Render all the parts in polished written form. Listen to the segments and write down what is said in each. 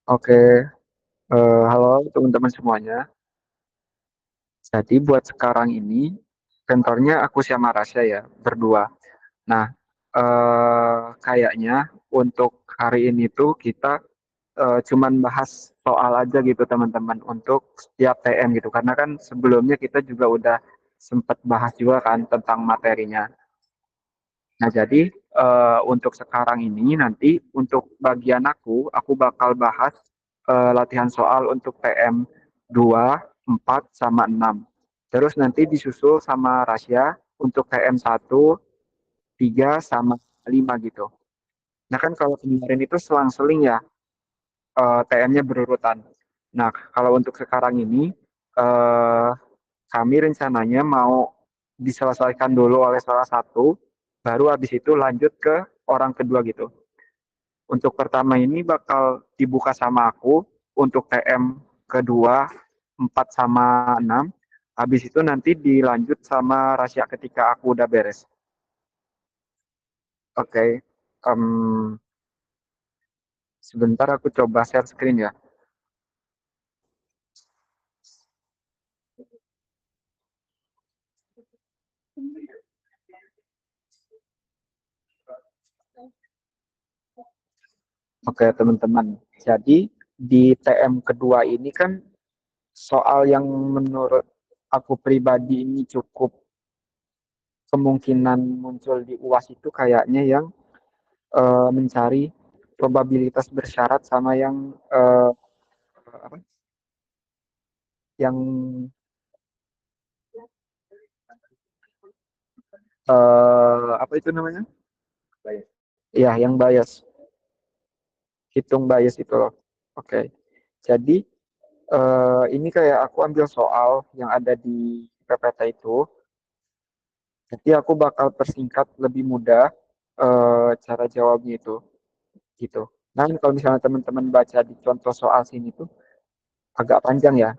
Oke, halo teman-teman semuanya. Jadi buat sekarang ini, kantornya aku sama Rasya ya, berdua. Nah, kayaknya untuk hari ini tuh kita cuman bahas soal aja gitu teman-teman untuk setiap TM gitu. Karena kan sebelumnya kita juga udah sempat bahas juga kan tentang materinya. Nah, jadi untuk sekarang ini nanti untuk bagian aku bakal bahas latihan soal untuk TM 2, 4, sama 6. Terus nanti disusul sama Rasya untuk TM 1, 3, sama 5 gitu. Nah kan kalau kemarin itu selang-seling ya TM-nya berurutan. Nah kalau untuk sekarang ini eh, kami rencananya mau diselesaikan dulu oleh salah satu, baru habis itu lanjut ke orang kedua gitu. Untuk pertama ini bakal dibuka sama aku untuk TM kedua 4 sama 6. Habis itu nanti dilanjut sama Rasya ketika aku udah beres. Oke, em, sebentar aku coba share screen ya. Oke teman-teman, jadi di TM kedua ini kan soal yang menurut aku pribadi ini cukup kemungkinan muncul di UAS itu kayaknya yang mencari probabilitas bersyarat sama apa, yang apa itu namanya? Iya, yang bias, hitung bias itu loh. Oke. Jadi ini kayak aku ambil soal yang ada di PPT itu. Jadi aku bakal persingkat lebih mudah cara jawabnya itu gitu. Nah, kalau misalnya teman-teman baca di contoh soal sini tuh agak panjang ya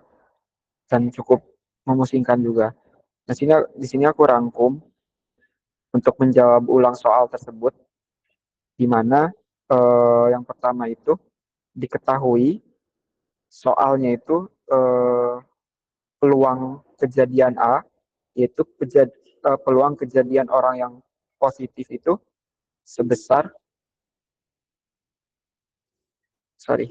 dan cukup memusingkan juga. Nah, di sini aku rangkum untuk menjawab ulang soal tersebut, di mana yang pertama itu diketahui soalnya itu peluang kejadian A, yaitu peluang kejadian orang yang positif itu sebesar,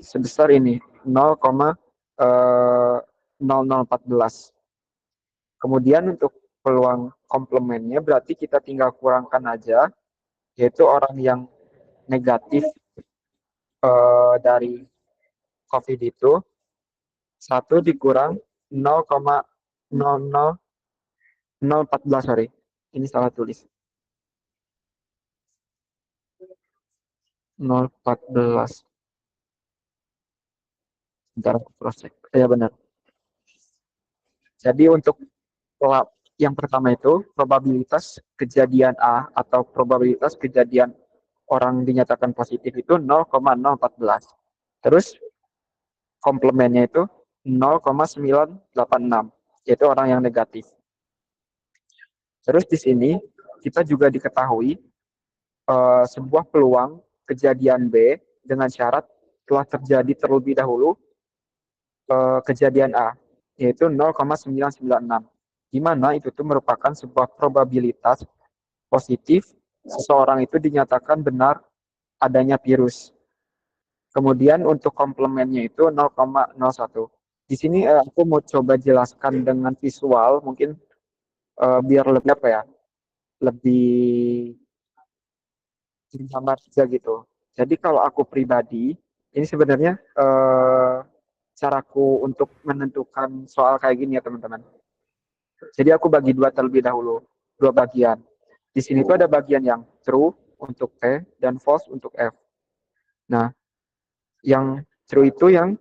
sebesar ini 0,0014. Kemudian untuk peluang komplemennya berarti kita tinggal kurangkan aja, yaitu orang yang negatif dari COVID itu satu dikurang 0,00014, sorry. Ini salah tulis. 0,14. Bentar aku cross check. Ya benar. Jadi untuk yang pertama itu probabilitas kejadian A atau probabilitas kejadian orang dinyatakan positif itu 0,014. Terus komplemennya itu 0,986, yaitu orang yang negatif. Terus di sini kita juga diketahui sebuah peluang kejadian B dengan syarat telah terjadi terlebih dahulu kejadian A, yaitu 0,996. Di mana itu tuh merupakan sebuah probabilitas positif seseorang itu dinyatakan benar adanya virus. Kemudian untuk komplemennya itu 0,01. Di sini aku mau coba jelaskan dengan visual, mungkin biar lebih apa ya, lebih gambar saja gitu. Jadi kalau aku pribadi, ini sebenarnya caraku untuk menentukan soal kayak gini ya teman-teman. Jadi aku bagi dua terlebih dahulu, dua bagian. Di sini tuh ada bagian yang true untuk T dan false untuk F. Nah, yang true itu yang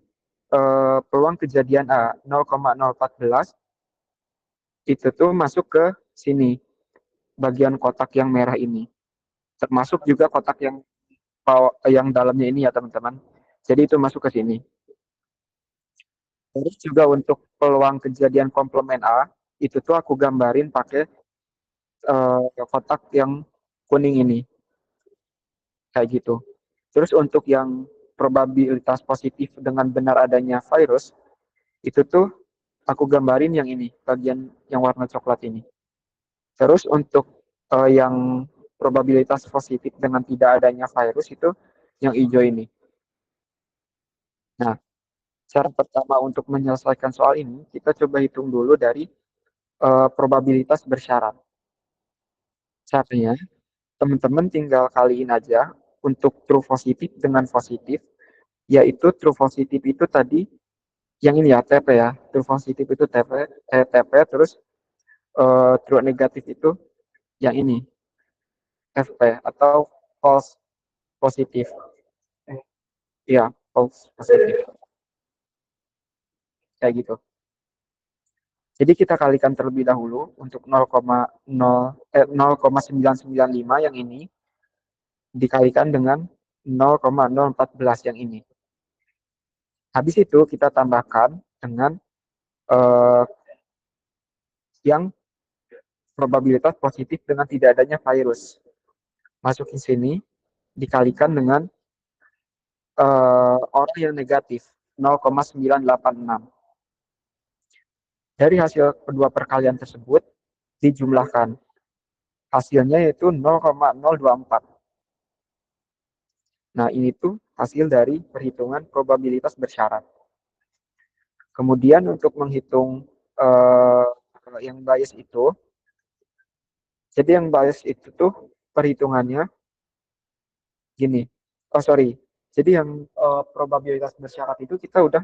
peluang kejadian A 0,014 itu tuh masuk ke sini, bagian kotak yang merah ini. Termasuk juga kotak yang dalamnya ini ya teman-teman. Jadi itu masuk ke sini. Terus juga untuk peluang kejadian komplement A, itu tuh aku gambarin pakai kotak yang kuning ini, kayak gitu. Terus untuk yang probabilitas positif dengan benar adanya virus, itu tuh aku gambarin yang ini, bagian yang warna coklat ini. Terus untuk yang probabilitas positif dengan tidak adanya virus itu yang hijau ini. Nah, cara pertama untuk menyelesaikan soal ini, kita coba hitung dulu dari probabilitas bersyarat. Caranya, teman-teman tinggal kaliin aja untuk true positif dengan positif, yaitu true positif itu tadi yang ini ya, TP ya. True positif itu TP, TP terus true negatif itu yang ini, FP atau false positif. Iya, false positif. Kayak gitu. Jadi kita kalikan terlebih dahulu untuk 0,995 yang ini dikalikan dengan 0,014 yang ini. Habis itu kita tambahkan dengan eh, yang probabilitas positif dengan tidak adanya virus. Masukin sini dikalikan dengan orang yang negatif 0,986. Dari hasil kedua perkalian tersebut dijumlahkan. Hasilnya yaitu 0,024. Nah, ini tuh hasil dari perhitungan probabilitas bersyarat. Kemudian untuk menghitung yang bias itu, jadi yang bias itu tuh perhitungannya gini. Oh, sorry. Jadi yang probabilitas bersyarat itu kita udah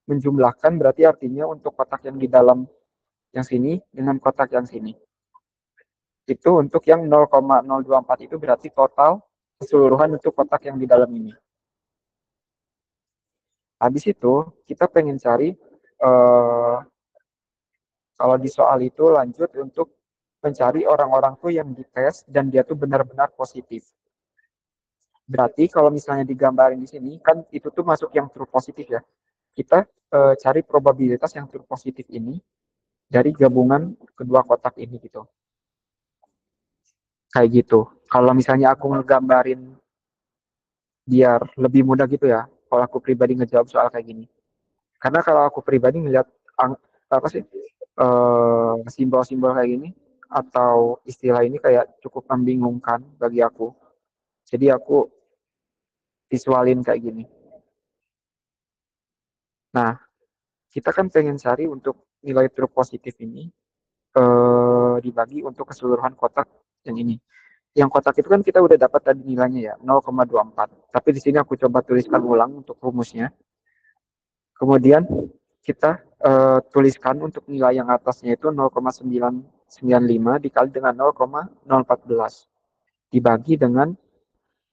menjumlahkan, berarti artinya untuk kotak yang di dalam yang sini dengan kotak yang sini. Itu untuk yang 0,024 itu berarti total keseluruhan untuk kotak yang di dalam ini. Habis itu kita pengen cari kalau di soal itu lanjut untuk mencari orang-orang tuh yang dites dan dia tuh benar-benar positif. Berarti kalau misalnya digambarin di sini kan itu tuh masuk yang true positif ya. Kita cari probabilitas yang true positif ini dari gabungan kedua kotak ini gitu. Kayak gitu. Kalau misalnya aku ngegambarin biar lebih mudah gitu ya, kalau aku pribadi ngejawab soal kayak gini. Karena kalau aku pribadi ngeliat apa sih simbol-simbol kayak gini atau istilah ini kayak cukup membingungkan bagi aku. Jadi aku visualin kayak gini. Nah, kita kan pengen cari untuk nilai true positif ini dibagi untuk keseluruhan kotak yang ini. Yang kotak itu kan kita udah dapat tadi nilainya ya, 0,24. Tapi di sini aku coba tuliskan ulang untuk rumusnya. Kemudian kita tuliskan untuk nilai yang atasnya itu 0,995 dikali dengan 0,014 dibagi dengan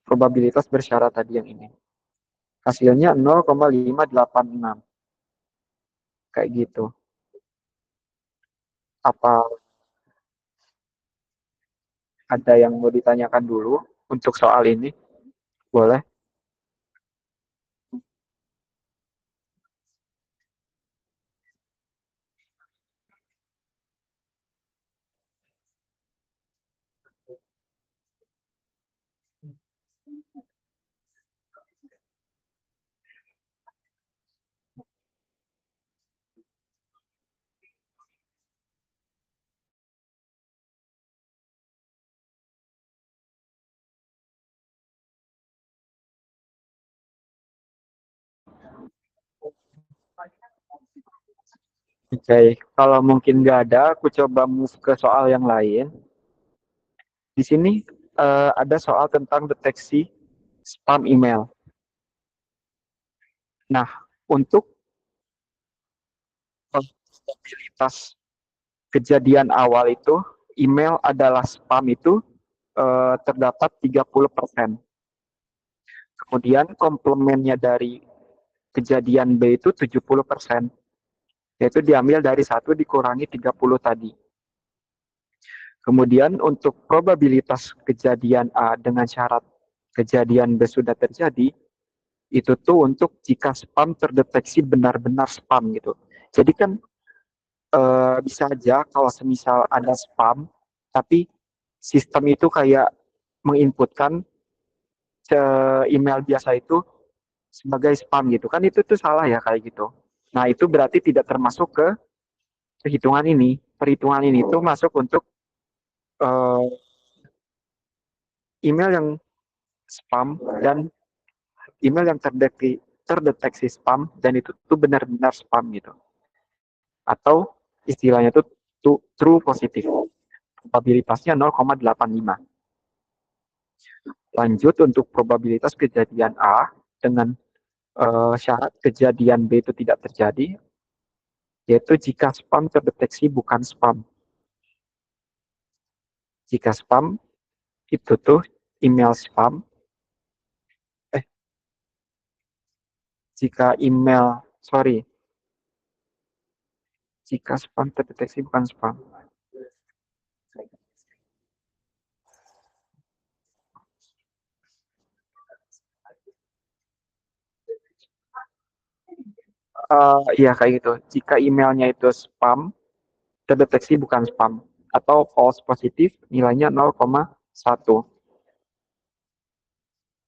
probabilitas bersyarat tadi yang ini. Hasilnya 0,586. Kayak gitu. Apa ada yang mau ditanyakan dulu untuk soal ini? Boleh. Oke, okay. Kalau mungkin nggak ada, aku coba move ke soal yang lain. Di sini ada soal tentang deteksi spam email. Nah, untuk probabilitas kejadian awal itu, email adalah spam itu terdapat 30%. Kemudian komplemennya dari kejadian B itu 70%. Yaitu diambil dari 1 dikurangi 30 tadi. Kemudian untuk probabilitas kejadian A dengan syarat kejadian B sudah terjadi, itu tuh untuk jika spam terdeteksi benar-benar spam gitu. Jadi kan bisa aja kalau semisal ada spam, tapi sistem itu kayak menginputkan email biasa itu sebagai spam gitu kan, itu tuh salah ya kayak gitu. Nah itu berarti tidak termasuk ke perhitungan ini. Perhitungan ini tuh masuk untuk uh, email yang spam dan email yang terdeteksi spam dan itu tuh benar-benar spam gitu. Atau istilahnya tuh true positif. Probabilitasnya 0,85. Lanjut untuk probabilitas kejadian A dengan syarat kejadian B itu tidak terjadi, yaitu jika spam terdeteksi bukan spam. Jika spam itu tuh email spam, eh jika email, sorry, jika spam terdeteksi bukan spam. Iya kayak gitu. Jika emailnya itu spam, terdeteksi bukan spam. Atau false positif, nilainya 0,1.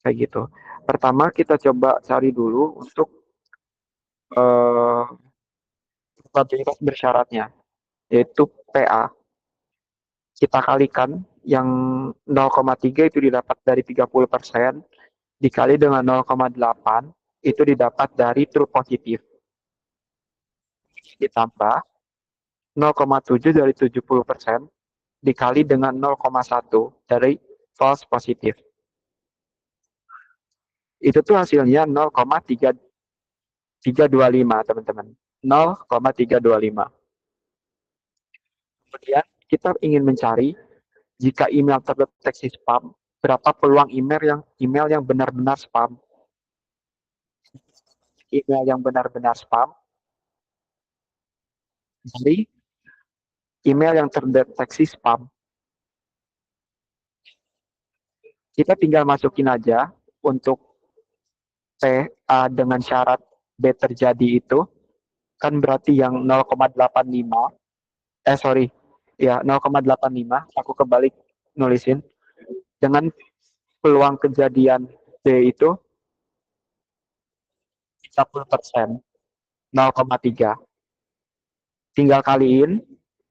Kayak gitu. Pertama kita coba cari dulu untuk uh, probabilitas bersyaratnya, yaitu PA. Kita kalikan yang 0,3 itu didapat dari 30%, dikali dengan 0,8 itu didapat dari true positif. Ditambah 0,7 dari 70% dikali dengan 0,1 dari false positif. Itu tuh hasilnya 0,325 teman-teman. 0,325. Kemudian kita ingin mencari jika email terdeteksi spam, berapa peluang email yang benar-benar spam. Email yang benar-benar spam dari email yang terdeteksi spam. Kita tinggal masukin aja untuk P A dengan syarat B terjadi itu, kan berarti yang 0,85, sorry, ya 0,85, aku kebalik nulisin, dengan peluang kejadian B itu 30%, 0,3. Tinggal kaliin,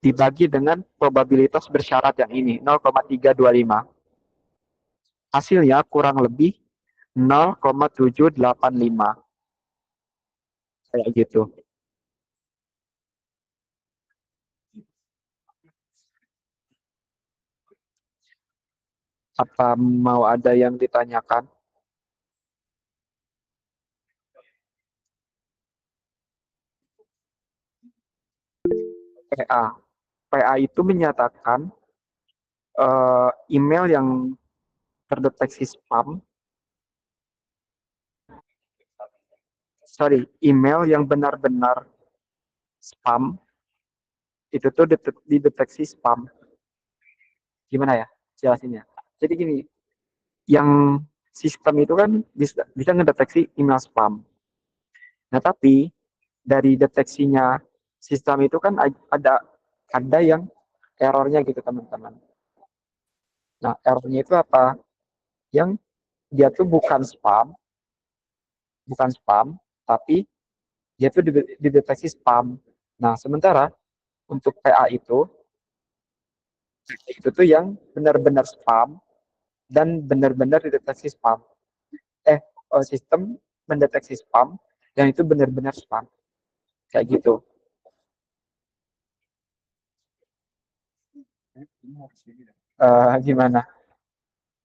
dibagi dengan probabilitas bersyarat yang ini, 0,325. Hasilnya kurang lebih 0,785. Kayak gitu. Apa mau ada yang ditanyakan? PA. PA itu menyatakan email yang terdeteksi spam, sorry, email yang benar-benar spam, itu tuh dideteksi spam. Gimana ya jelasinnya? Jadi gini, yang sistem itu kan bisa ngedeteksi email spam. Nah, tapi dari deteksinya sistem itu kan ada yang errornya gitu teman-teman. Nah, errornya itu apa? Yang dia tuh bukan spam, tapi dia tuh dideteksi spam. Nah, sementara untuk PA itu tuh yang benar-benar spam dan benar-benar dideteksi spam. Eh, sistem mendeteksi spam dan itu benar-benar spam. Kayak gitu. Gimana?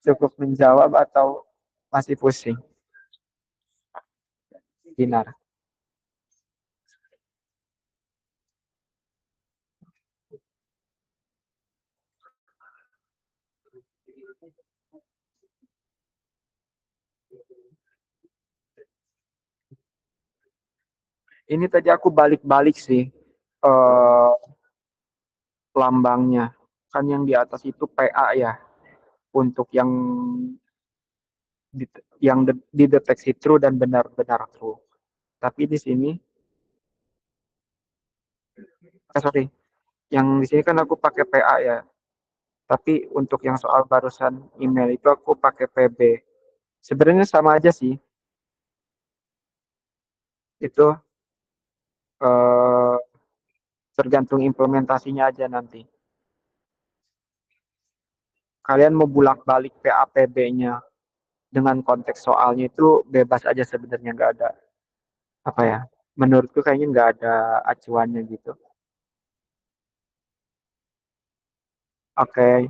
Cukup menjawab atau masih pusing? Binar. Ini tadi aku balik-balik sih lambangnya. Kan yang di atas itu PA ya. Untuk yang dideteksi true dan benar-benar true. Tapi di sini, sorry, yang di sini kan aku pakai PA ya. Tapi untuk yang soal barusan email itu aku pakai PB. Sebenarnya sama aja sih. Itu eh, tergantung implementasinya aja nanti. Kalian mau bulak-balik PAPB-nya dengan konteks soalnya itu bebas aja sebenarnya, nggak ada apa ya. Menurutku kayaknya nggak ada acuannya gitu. Oke,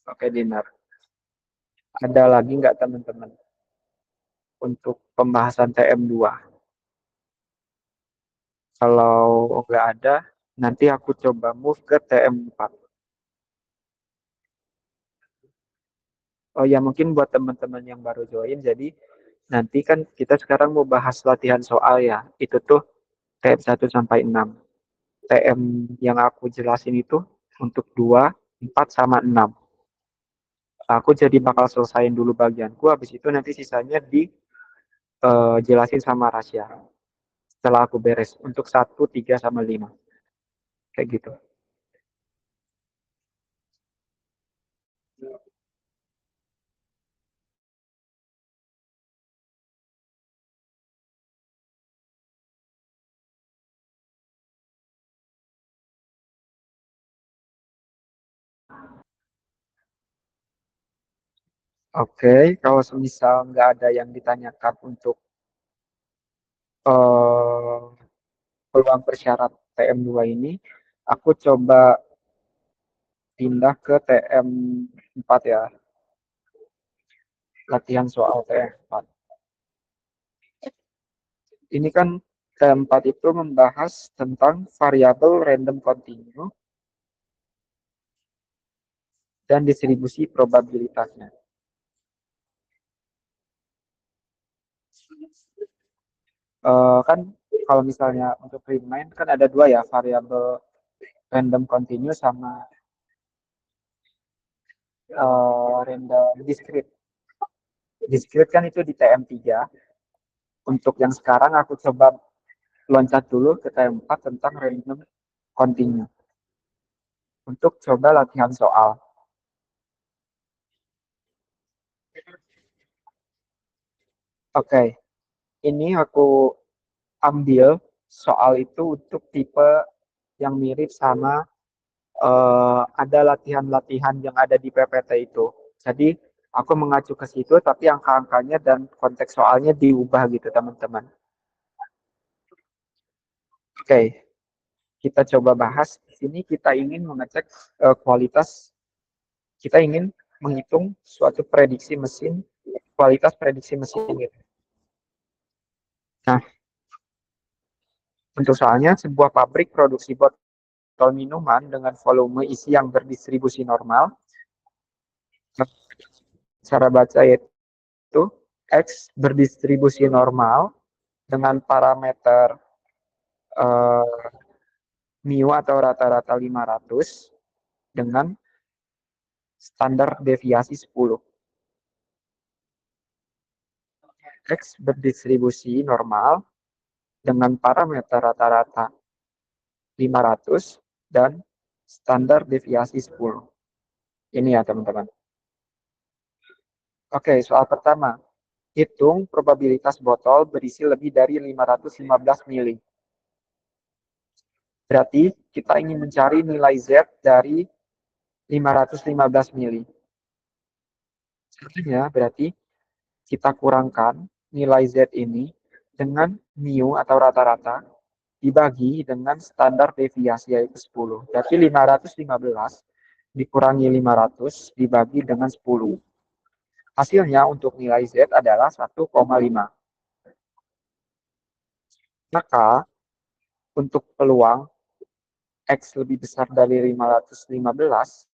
oke Dinar. Ada lagi nggak teman-teman untuk pembahasan TM2? Kalau nggak ada, nanti aku coba move ke TM4. Oh ya, mungkin buat teman-teman yang baru join, jadi nanti kan kita sekarang mau bahas latihan soal ya. Itu tuh TM 1 sampai 6. TM yang aku jelasin itu untuk 2, 4, sama 6. Aku jadi bakal selesaiin dulu bagianku, habis itu nanti sisanya dijelasin sama Rasya. Setelah aku beres untuk 1, 3, sama 5. Kayak gitu. Oke, kalau semisal nggak ada yang ditanyakan untuk eh, peluang persyarat TM2 ini, aku coba pindah ke TM4 ya, latihan soal TM4. Ini kan TM4 itu membahas tentang variabel random continue dan distribusi probabilitasnya. Kan kalau misalnya untuk Riemann kan ada dua ya, variabel random continue sama random discrete. Discrete kan itu di TM3. Untuk yang sekarang aku coba loncat dulu ke TM4 tentang random continue. Untuk coba latihan soal. Oke, ini aku ambil soal itu untuk tipe yang mirip sama ada latihan-latihan yang ada di PPT itu. Jadi aku mengacu ke situ, tapi angka-angkanya dan konteks soalnya diubah gitu teman-teman. Oke, kita coba bahas. Di sini kita ingin mengecek kualitas, kita ingin menghitung suatu prediksi mesin, kualitas prediksi mesin gitu. Nah, untuk soalnya sebuah pabrik produksi botol minuman dengan volume isi yang berdistribusi normal, cara baca yaitu X berdistribusi normal dengan parameter eh, mu atau rata-rata 500 dengan standar deviasi 10. X berdistribusi normal dengan parameter rata-rata 500 dan standar deviasi 10. Ini ya teman-teman. Oke, soal pertama. Hitung probabilitas botol berisi lebih dari 515 mili. Berarti kita ingin mencari nilai Z dari 515 mili. Artinya berarti kita kurangkan nilai Z ini dengan mu atau rata-rata dibagi dengan standar deviasi yaitu 10. Jadi 515 dikurangi 500 dibagi dengan 10. Hasilnya untuk nilai Z adalah 1,5. Maka untuk peluang X lebih besar dari 515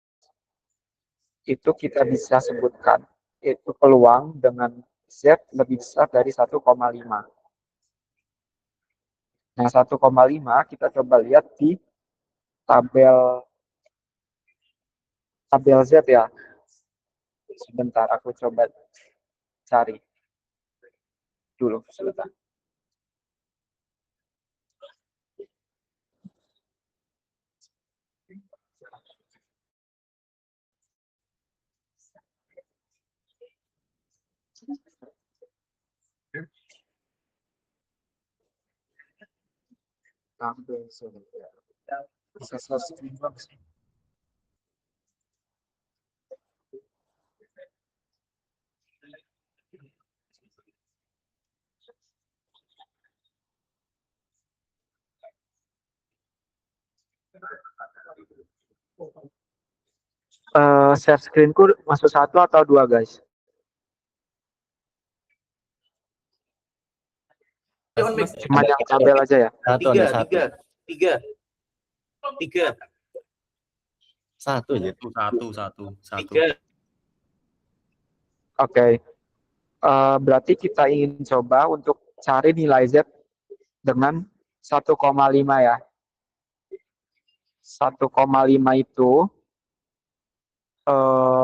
itu kita bisa sebutkan itu peluang dengan Z lebih besar dari 1,5. Nah, 1,5 kita coba lihat di tabel tabel Z ya. Sebentar, aku coba cari dulu sebentar. Tampil sudah. Bisa screen box. Share screenku masuk satu atau dua, guys? Cuma yang tabel aja ya? Tiga. Satu aja. Satu. Oke. Berarti kita ingin coba untuk cari nilai Z dengan 1,5 ya. 1,5 itu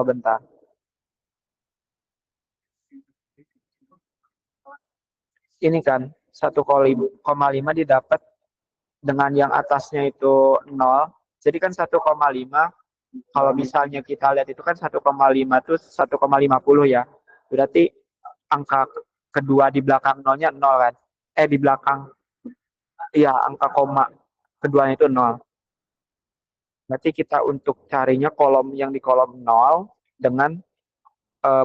bentar. Ini kan 1,5 didapat dengan yang atasnya itu 0. Jadi kan 1,5 kalau misalnya kita lihat itu kan 1,5 itu 1,50 ya. Berarti angka kedua di belakang nolnya 0 kan. Di belakang angka koma keduanya itu 0. Berarti kita untuk carinya kolom yang di kolom 0 dengan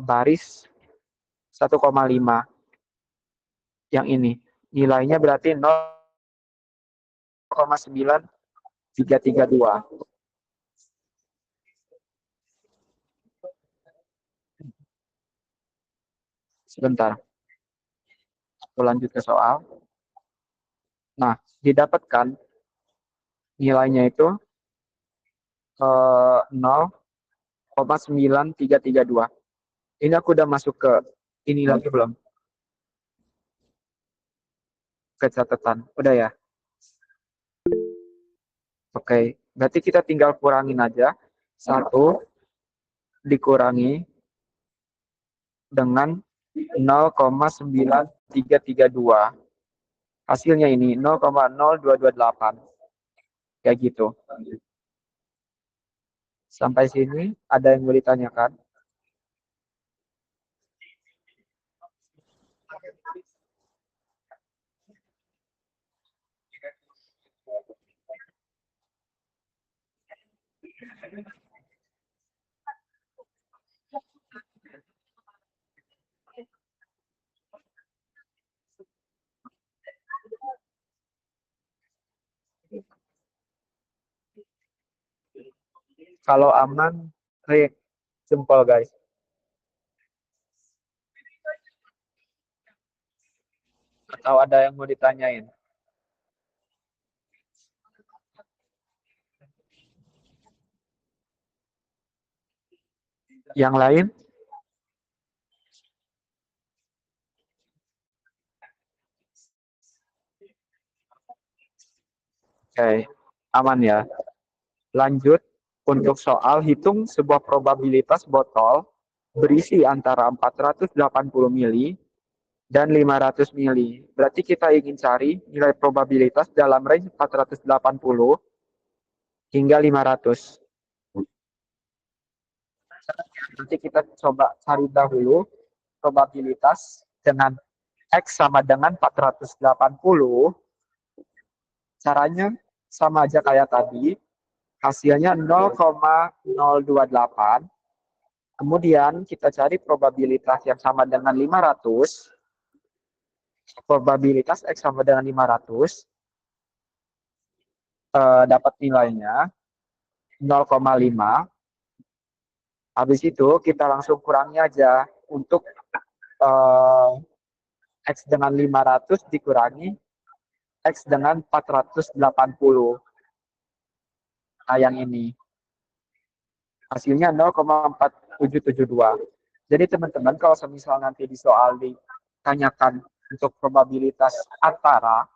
baris 1,5. Yang ini nilainya berarti 0,9332. Sebentar, aku lanjut ke soal. Nah, didapatkan nilainya itu 0,9332. Ini aku udah masuk ke ini lagi belum? Ke catatan. Udah ya? Oke, berarti kita tinggal kurangin aja. 1 dikurangi dengan 0,9332. Hasilnya ini 0,0228. Kayak gitu. Sampai sini ada yang mau ditanyakan? Kalau aman, klik jempol guys. Atau ada yang mau ditanyain? Yang lain? Oke, aman ya. Lanjut untuk soal hitung sebuah probabilitas botol berisi antara 480 mili dan 500 mili. Berarti kita ingin cari nilai probabilitas dalam range 480 hingga 500. Nanti kita coba cari dahulu probabilitas dengan X sama dengan 480. Caranya sama aja kayak tadi. Hasilnya 0,028. Kemudian kita cari probabilitas yang sama dengan 500. Probabilitas X sama dengan 500. Dapat nilainya 0,5. Habis itu kita langsung kurangi aja untuk X dengan 500 dikurangi X dengan 480. Nah, yang ini. Hasilnya 0,4772. Jadi teman-teman kalau semisal nanti di soal ditanyakan untuk probabilitas antara,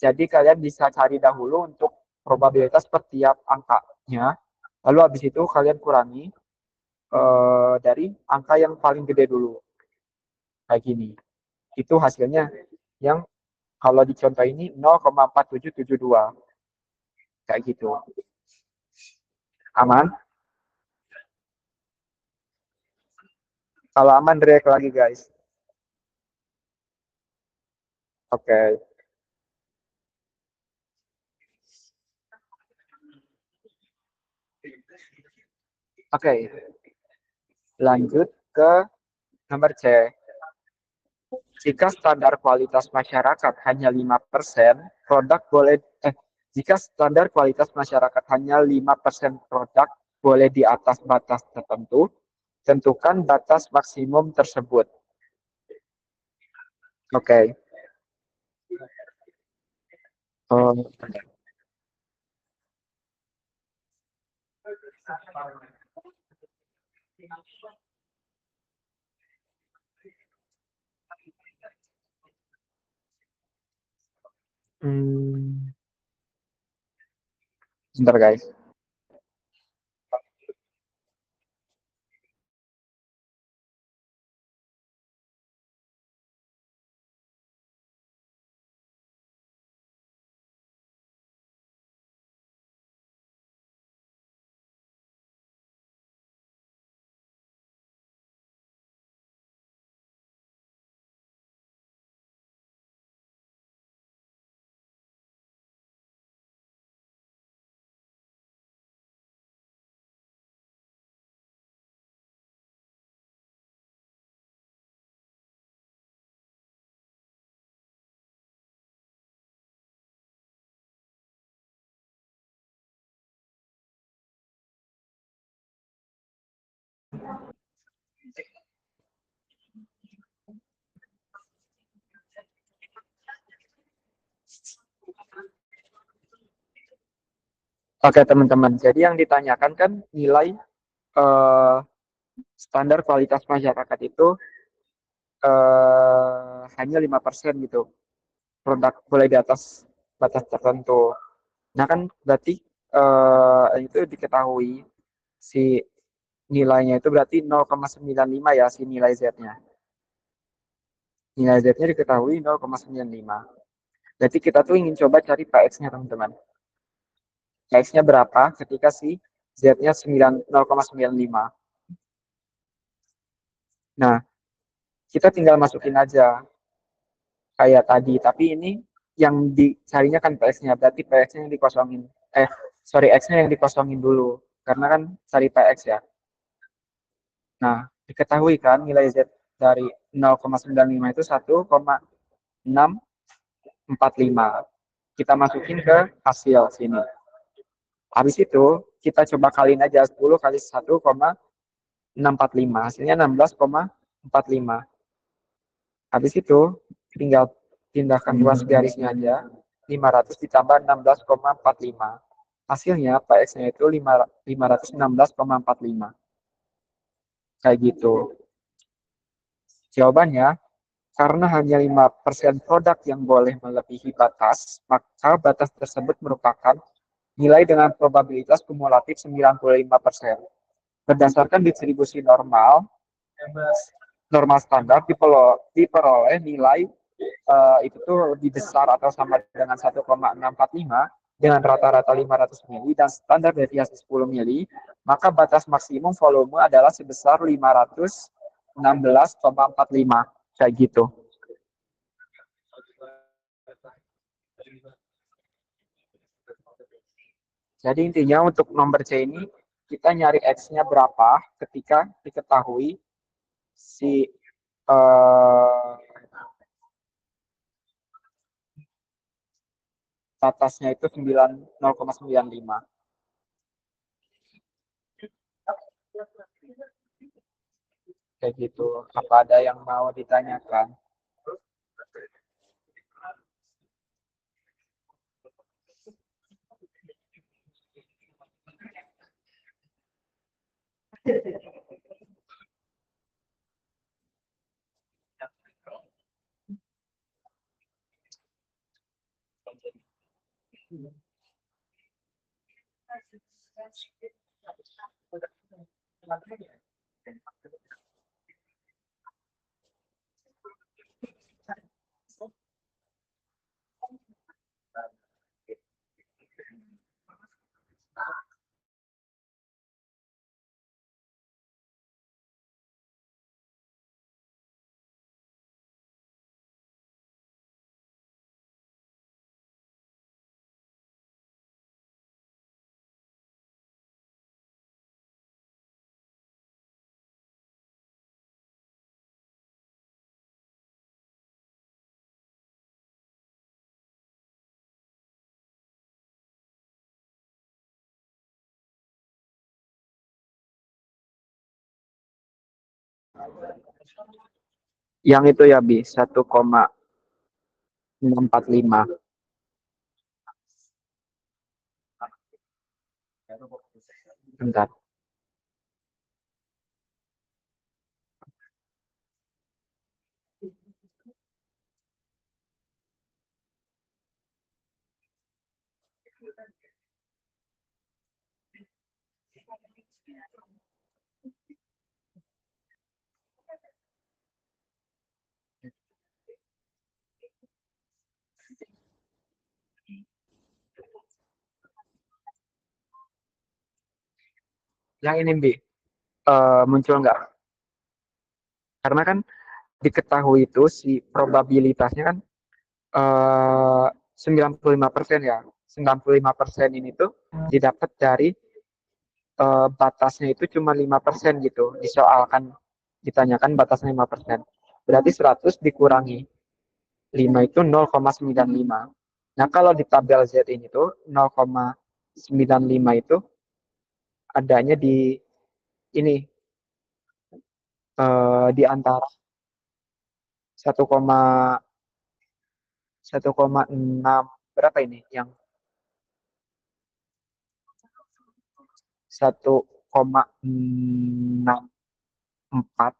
jadi kalian bisa cari dahulu untuk probabilitas per tiap angkanya. Lalu habis itu kalian kurangi dari angka yang paling gede dulu. Kayak gini. Itu hasilnya yang kalau di contoh ini 0,4772. Kayak gitu. Aman? Kalau aman, react lagi guys. Oke. Oke, lanjut ke nomor C. Jika standar kualitas masyarakat hanya 5%, produk boleh jika standar kualitas masyarakat hanya 5% produk boleh di atas batas tertentu, tentukan batas maksimum tersebut. Oke. Oh, hmm, sebentar guys. Oke teman-teman, jadi yang ditanyakan kan nilai eh, standar kualitas masyarakat itu hanya 5% gitu. Produk boleh di atas batas tertentu. Nah kan berarti itu diketahui si nilainya itu berarti 0,95 ya si nilai Z-nya. Nilai Z-nya diketahui 0,95. Berarti kita tuh ingin coba cari PX-nya teman-teman. PX-nya berapa ketika si Z-nya 0,95. Nah, kita tinggal masukin aja kayak tadi. Tapi ini yang dicarinya kan PX-nya. Berarti PX-nya yang dikosongin. Sorry, X-nya yang dikosongin dulu. Karena kan cari PX ya. Nah, diketahui kan nilai Z dari 0,95 itu 1,645. Kita masukin ke hasil sini. Habis itu, kita coba kaliin aja 10 kali 1,645. Hasilnya 16,45. Habis itu, tinggal tindakan ruas garisnya aja. 500 ditambah 16,45. Hasilnya, PX-nya itu 516,45. Kayak gitu. Jawabannya, karena hanya 5% produk yang boleh melebihi batas, maka batas tersebut merupakan nilai dengan probabilitas kumulatif 95%. Berdasarkan distribusi normal, normal standar diperoleh nilai itu tuh lebih besar atau sama dengan 1,645 dengan rata-rata 500 mili dan standar deviasi 10 mili, maka batas maksimum volume adalah sebesar 516,45 kayak gitu. Jadi intinya untuk nomor C ini kita nyari X-nya berapa ketika diketahui si batasnya itu 0,95. Kayak gitu. Apa ada yang mau ditanyakan? Yang itu ya Bi, 1,645. Bentar. Yang ini Bi, muncul nggak? Karena kan diketahui itu si probabilitasnya kan 95% ya. 95% ini tuh didapat dari batasnya itu cuma 5% gitu. Disoalkan ditanyakan batasnya 5%. Berarti 100 dikurangi 5 itu 0,95. Nah, kalau di tabel Z ini tuh 0,95 itu adanya di ini di antara 1,6 berapa ini yang 1,64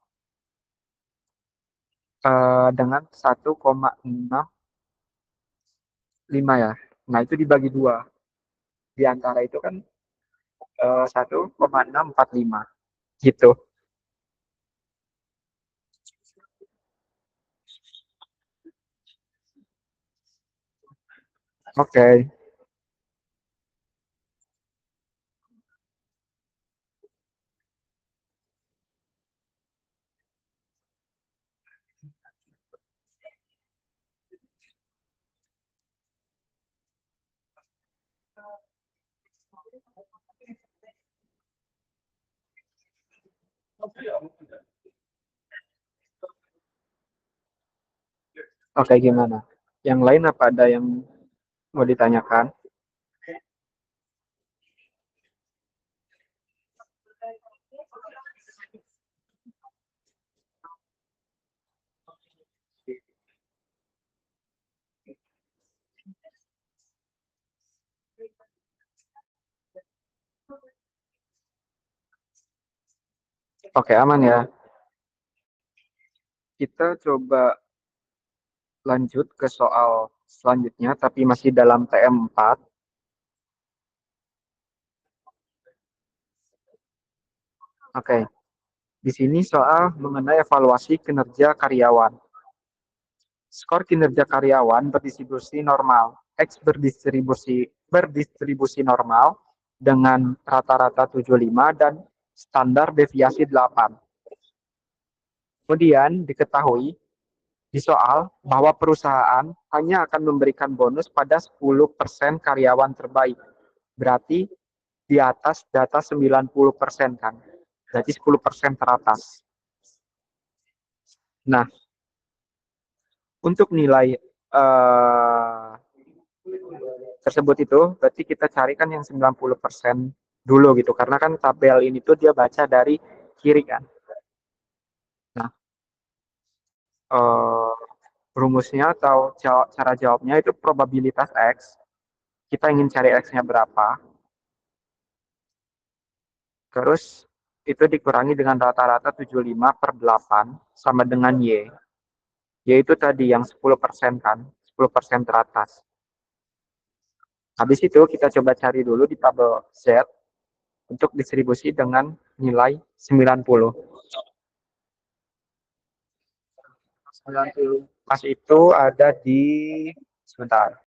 dengan 1,65 ya. Nah, itu dibagi dua. Di antara itu kan 1,645 gitu. Oke. Oke, gimana? Yang lain apa ada yang mau ditanyakan? Oke, aman ya. Kita coba lanjut ke soal selanjutnya, tapi masih dalam TM4. Oke, di sini soal mengenai evaluasi kinerja karyawan. Skor kinerja karyawan berdistribusi normal. X berdistribusi normal dengan rata-rata 75 dan standar deviasi 8. Kemudian diketahui di soal bahwa perusahaan hanya akan memberikan bonus pada 10% karyawan terbaik. Berarti di atas data 90% kan. Berarti 10% teratas. Nah, untuk nilai tersebut itu berarti kita carikan yang 90% dulu gitu. Karena kan tabel ini tuh dia baca dari kiri kan. Nah, rumusnya atau cara jawabnya itu probabilitas X. Kita ingin cari X-nya berapa. Terus itu dikurangi dengan rata-rata 75 per 8 sama dengan Y. Yaitu tadi yang 10% kan, 10% teratas. Habis itu kita coba cari dulu di tabel Z untuk distribusi dengan nilai 90. 90 pas itu ada di sebentar.